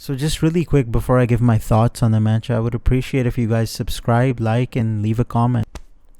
So just really quick before I give my thoughts on the match, I would appreciate if you guys subscribe, like, and leave a comment.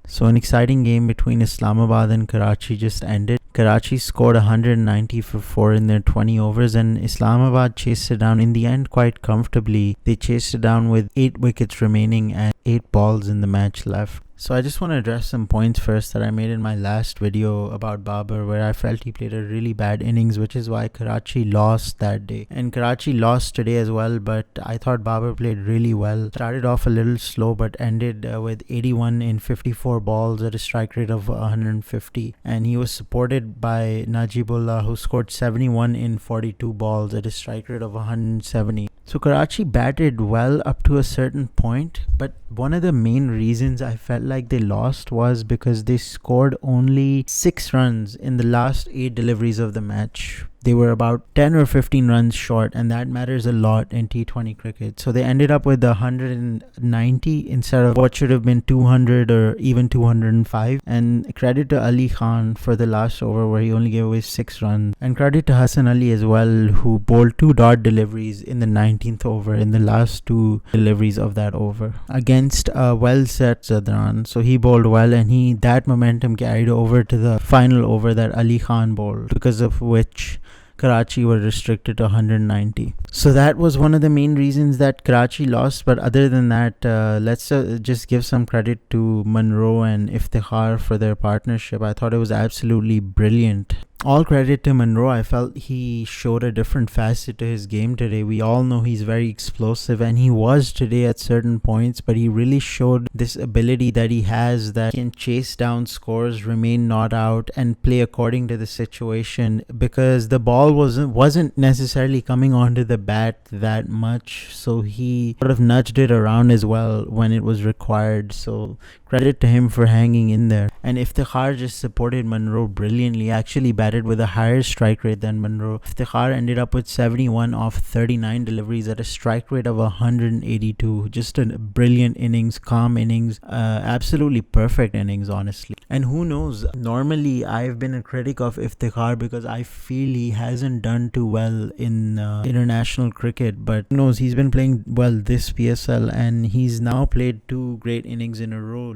So an exciting game between Islamabad and Karachi just ended. Karachi scored 190 for 4 in their 20 overs, and Islamabad chased it down in the end quite comfortably. They chased it down with 8 wickets remaining and 8 balls in the match left. So I just want to address some points first that I made in my last video about Babar, where I felt he played a really bad innings, which is why Karachi lost that day. And Karachi lost today as well, but I thought Babar played really well. Started off a little slow, but ended with 81 in 54 balls at a strike rate of 150. And he was supported by Najibullah, who scored 71 in 42 balls at a strike rate of 170. So Karachi batted well up to a certain point, but one of the main reasons I felt like they lost was because they scored only 6 runs in the last 8 deliveries of the match. They were about 10 or 15 runs short, and that matters a lot in T20 cricket. So they ended up with 190 instead of what should have been 200 or even 205. And credit to Ali Khan for the last over, where he only gave away 6 runs. And credit to Hassan Ali as well, who bowled 2 dot deliveries in the 19th over in the last 2 deliveries of that over against a well-set Zadran. So he bowled well, and that momentum carried over to the final over that Ali Khan bowled, because of which Karachi were restricted to 190. So that was one of the main reasons that Karachi lost. But other than that, let's just give some credit to Munro and Iftikhar for their partnership. I thought it was absolutely brilliant. All credit to Munro. I felt he showed a different facet to his game today. We all know he's very explosive, and he was today at certain points, but he really showed this ability that he has, that he can chase down scores, remain not out, and play according to the situation, because the ball wasn't necessarily coming onto the bat that much, so he sort of nudged it around as well when it was required. So credit to him for hanging in there. And Iftikhar just supported Munro brilliantly, actually batted with a higher strike rate than Munro. Iftikhar ended up with 71 off 39 deliveries at a strike rate of 182. Just a brilliant innings, calm innings, absolutely perfect innings, honestly. And who knows, normally I've been a critic of Iftikhar because I feel he hasn't done too well in international cricket, but who knows, he's been playing well this PSL, and he's now played 2 great innings in a row.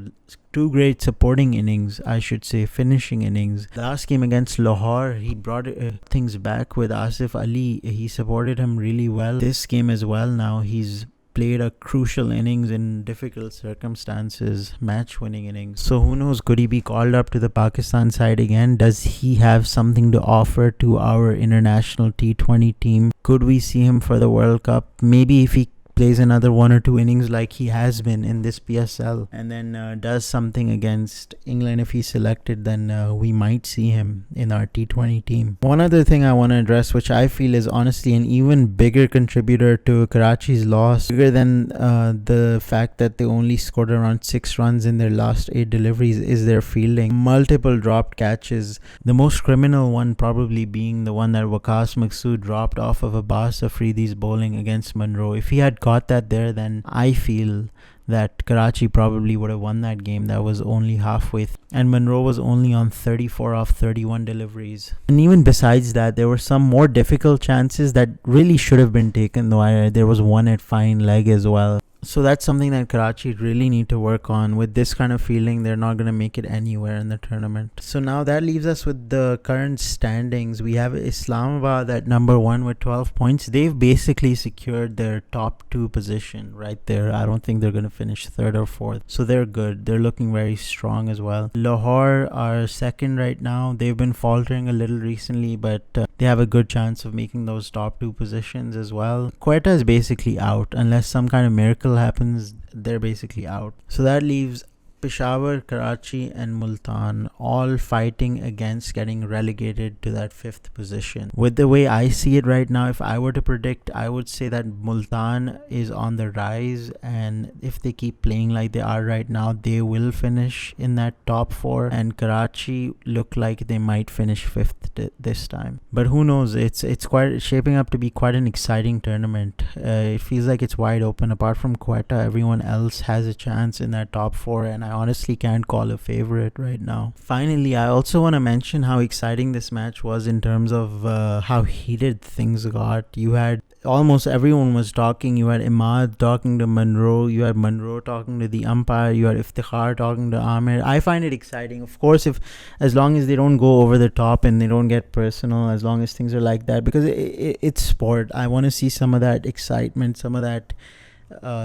2 great supporting innings, I should say, finishing innings. Last game against Lahore, he brought things back with Asif Ali. He supported him really well. This game as well, now he's played a crucial innings in difficult circumstances, match-winning innings. So who knows, could he be called up to the Pakistan side again? Does he have something to offer to our international T20 team? Could we see him for the World Cup? Maybe if he plays another 1 or 2 innings like he has been in this PSL, and then does something against England if he's selected, then we might see him in our T20 team. One other thing I want to address, which I feel is honestly an even bigger contributor to Karachi's loss, bigger than the fact that they only scored around 6 runs in their last 8 deliveries, is their fielding. Multiple dropped catches, the most criminal one probably being the one that Waqas Maqsood dropped off of Abbas Afridi's bowling against Munro. If he had got that there, then I feel that Karachi probably would have won that game. That was only halfway and Munro was only on 34 off 31 deliveries. And even besides that, there were some more difficult chances that really should have been taken, though. There was one at fine leg as well. So that's something that Karachi really need to work on. With this kind of fielding, they're not going to make it anywhere in the tournament. So now that leaves us with the current standings. We have Islamabad at number 1 with 12 points. They've basically secured their top 2 position right there. I don't think they're going to finish 3rd or 4th. So they're good. They're looking very strong as well. Lahore are 2nd right now. They've been faltering a little recently, but they have a good chance of making those top 2 positions as well. Quetta is basically out. Unless some kind of miracle happens, they're basically out. So that leaves Peshawar, Karachi and Multan all fighting against getting relegated to that 5th position. With the way I see it right now, if I were to predict, I would say that Multan is on the rise, and if they keep playing like they are right now, they will finish in that top 4, and Karachi look like they might finish 5th this time. But who knows, it's quite shaping up to be quite an exciting tournament. It feels like it's wide open. Apart from Quetta, everyone else has a chance in that top 4, and I honestly can't call a favorite right now. Finally, I also want to mention how exciting this match was in terms of how heated things got. You had almost everyone was talking. You had Ahmed talking to Munro, you had Munro talking to the umpire, you had Iftikhar talking to Ahmed. I find it exciting. Of course, if as long as they don't go over the top and they don't get personal, as long as things are like that, because it's sport. I want to see some of that excitement, some of that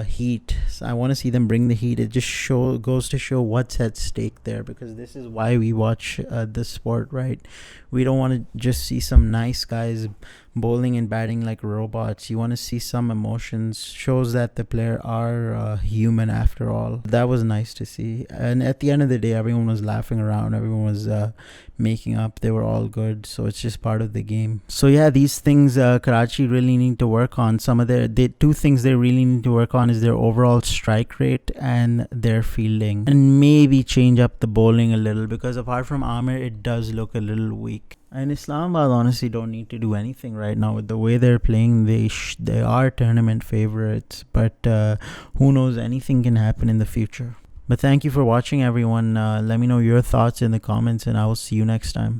heat. So I want to see them bring the heat. It just goes to show what's at stake there, because this is why we watch the sport, right? We don't want to just see some nice guys bowling and batting like robots. You want to see some emotions. Shows that the player are human after all. That was nice to see. And at the end of the day, everyone was laughing around, everyone was making up, they were all good. So it's just part of the game. So yeah, these things Karachi really need to work on. Some of the two things they really need to work on is their overall strike rate and their fielding, and maybe change up the bowling a little, because apart from Amir, it does look a little weak. And Islamabad honestly don't need to do anything right now with the way they're playing. They are tournament favorites, but who knows, anything can happen in the future. But thank you for watching, everyone. Let me know your thoughts in the comments, and I will see you next time.